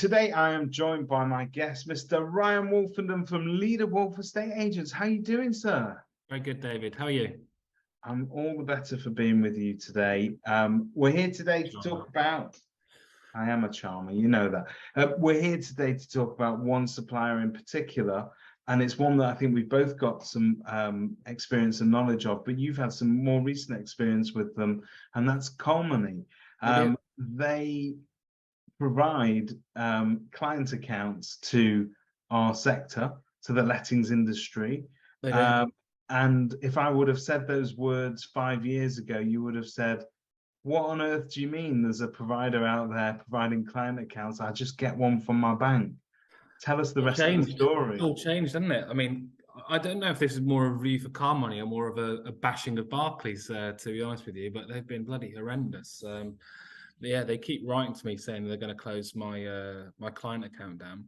today I am joined by my guest, Mr. Ryan Wolfenden from Leader Wolf Estate Agents. How are you doing, sir? Very good, David. How are you? I'm all the better for being with you today. We're here today to talk about... I am a charmer, you know that. We're here today to talk about one supplier in particular, and it's one that I think we've both got some experience and knowledge of, but you've had some more recent experience with them, and that's Calmony. They provide client accounts to our sector, to the lettings industry. And if I would have said those words 5 years ago, you would have said, what on earth do you mean there's a provider out there providing client accounts? I just get one from my bank. Tell us the rest of the story. It's all changed, hasn't it? I mean, I don't know if this is more a review for Calmony or more of a bashing of Barclays, to be honest with you, but they've been bloody horrendous. Yeah, they keep writing to me saying they're going to close my my client account down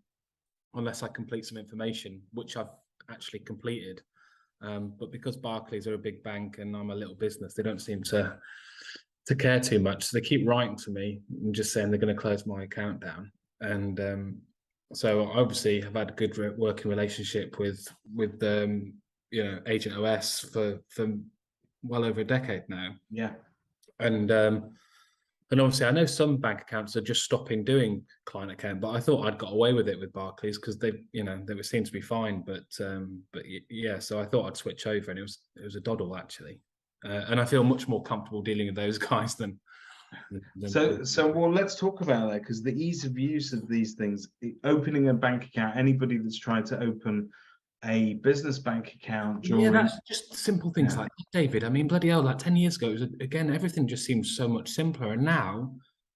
unless I complete some information, which I've actually completed. But because Barclays are a big bank and I'm a little business, they don't seem to care too much. So they keep writing to me and just saying they're going to close my account down. And so I obviously have had a good working relationship with you know, Agent OS for well over a decade now. Yeah. And obviously I know some bank accounts are just stopping doing client account, but I thought I'd got away with it with Barclays because they seemed to be fine. But yeah, so I thought I'd switch over, and it was a doddle actually. And I feel much more comfortable dealing with those guys than so well, let's talk about that, because the ease of use of these things, opening a bank account, anybody that's tried to open a business bank account during... Yeah, that's just simple things like that, David. I mean, bloody hell, like 10 years ago, it was, again, everything just seems so much simpler. And now,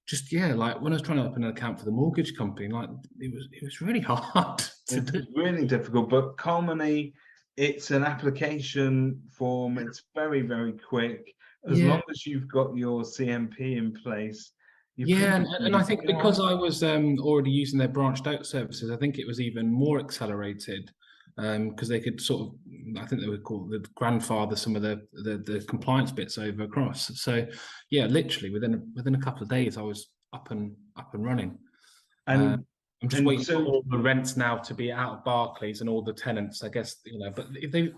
just, yeah, like when I was trying to open an account for the mortgage company, like it was really hard to do. It's really difficult, but Calmony, it's an application form. It's very, very quick. As long as you've got your CMP in place. And I think because I was already using their branched out services, I think it was even more accelerated because they could sort of, I think they would call the grandfather some of the compliance bits over across. So yeah, literally within a couple of days, I was up and running. And I'm just waiting for all the rents now to be out of Barclays and all the tenants, I guess, you know, but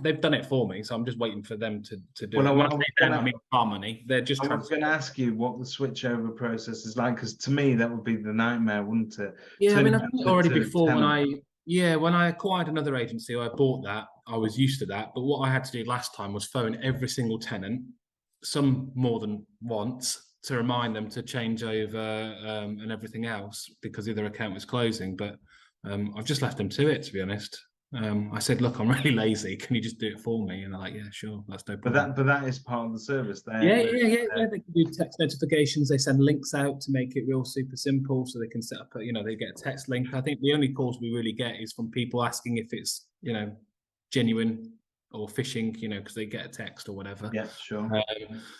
they've done it for me. So I'm just waiting for them to do it. When I say them, I mean Calmony. They're just... I was going to ask you what the switchover process is like, because to me, that would be the nightmare, wouldn't it? Yeah, I mean, I've done it already before when I acquired another agency, I bought that. I was used to that. But what I had to do last time was phone every single tenant, some more than once, to remind them to change over and everything else because their account was closing. But I've just left them to it, to be honest. I said, look, I'm really lazy. Can you just do it for me? And they're like, yeah, sure, that's no problem. But that is part of the service. Yeah. They can do text notifications. They send links out to make it real super simple, so they can set up. You know, they get a text link. I think the only calls we really get is from people asking if it's, you know, genuine or phishing, you know, because they get a text or whatever. Yeah, sure.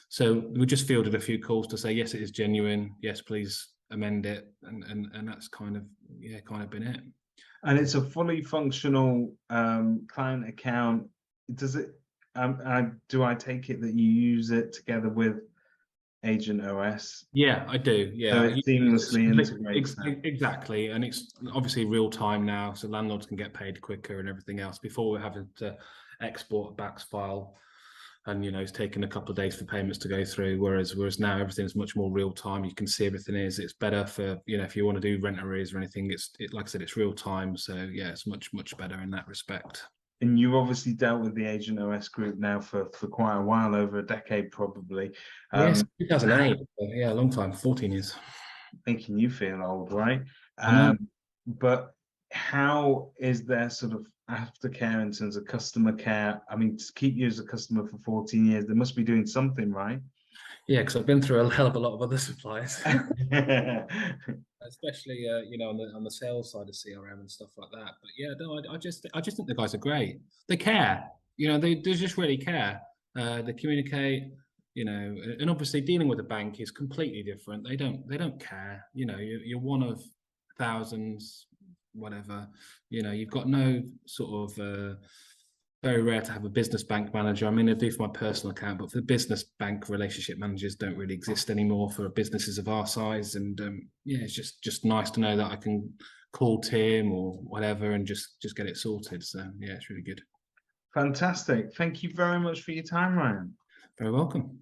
So we just fielded a few calls to say, yes, it is genuine. Yes, please amend it. And that's kind of been it. And it's a fully functional client account. Does it, do I take it that you use it together with Agent OS? Yeah, I do. Yeah. So it seamlessly integrates. Exactly. And it's obviously real time now, so landlords can get paid quicker and everything else. Before we're having to export a BACS file, and you know, it's taken a couple of days for payments to go through, whereas now everything's much more real time. You can see everything it's better for, you know, if you want to do rent arrears or anything, like I said, it's real time. So yeah, it's much better in that respect. And you've obviously dealt with the Agent OS group now for quite a while, over a decade probably. Yes, 2008. Yeah, a long time, 14 years. Making you feel old, right? But how is there sort of aftercare in terms of customer care? I mean, to keep you as a customer for 14 years, they must be doing something, right? Yeah, because I've been through a hell of a lot of other suppliers, especially you know, on the sales side of CRM and stuff like that. But yeah, no, I just think the guys are great. They care, you know, they just really care. They communicate, you know, and obviously dealing with a bank is completely different. They don't care. You know, you're one of thousands, whatever. You know, you've got no sort of very rare to have a business bank manager. I mean, I do for my personal account, but for the business bank, relationship managers don't really exist anymore for businesses of our size. And yeah, it's just nice to know that I can call Tim or whatever and just get it sorted. So yeah, it's really good. Fantastic. Thank you very much for your time, Ryan. Very welcome.